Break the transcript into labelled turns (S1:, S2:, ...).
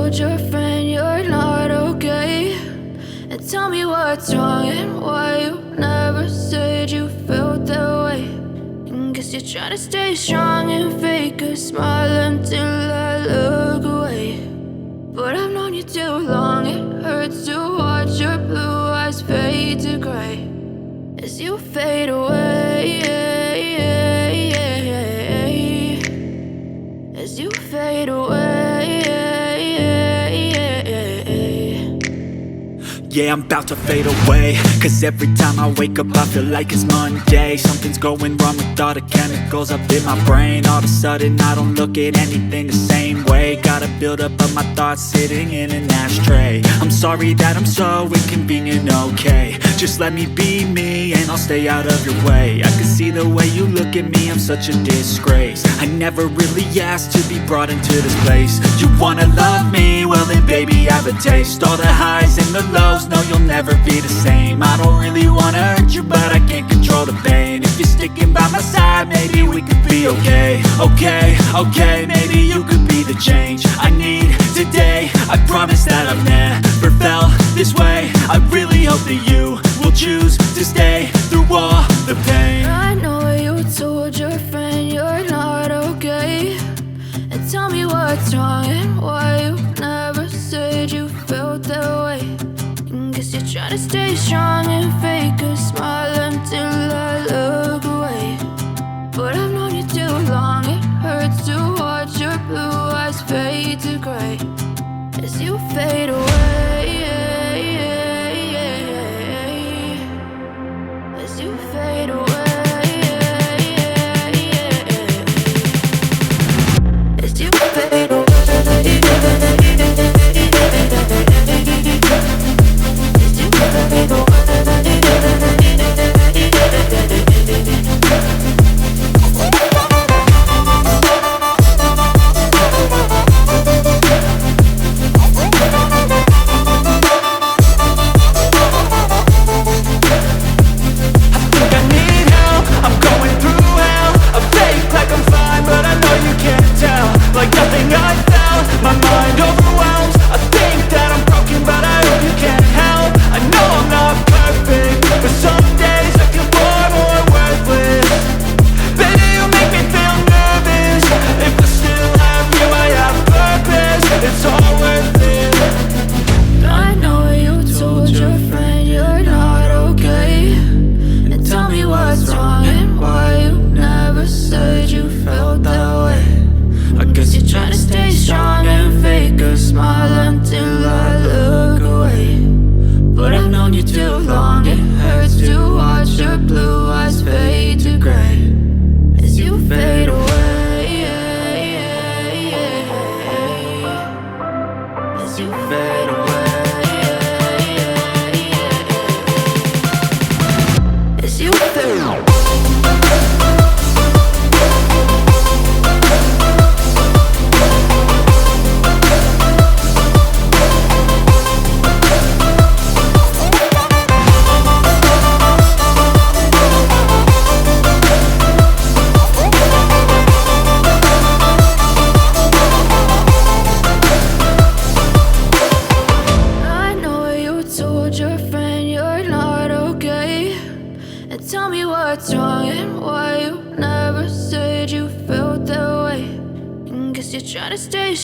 S1: told your friend you're not okay, and tell me what's wrong and why you never said you felt that way. And guess you're trying to stay strong and fake a smile until I look away. But I've known you too long, it hurts to watch your blue eyes fade to gray as you fade away, as you fade away.
S2: Yeah, I'm about to fade away, cause every time I wake up I feel like it's Monday. Something's going wrong with all the chemicals up in my brain. All of a sudden I don't look at anything the same way. Got a buildup of my thoughts sitting in an ashtray. I'm sorry that I'm so inconvenient, okay. Just let me be me and I'll stay out of your way. I can see the way you look at me, I'm such a disgrace. I never really asked to be brought into this place. You wanna love me? Well then baby, have a taste. All the highs and the lows, no, you'll never be the same. I don't really wanna hurt you, but I can't control the pain. If you're sticking by my side, maybe we could be okay. Okay, maybe you could be the change I need today. I promise that I've never felt this way. I really hope that you will choose to stay through all the pain.
S1: I know you told your friend you're not okay, and tell me what's wrong and why you never said you felt that way. Guess you're trying to stay strong and fake a smile until I look away. But I've known you too long, it hurts to watch your blue eyes fade to gray as you fade away, as you fade away, as you fade away. Tell me what's wrong and why you never said you felt that way. And guess you're trying to stay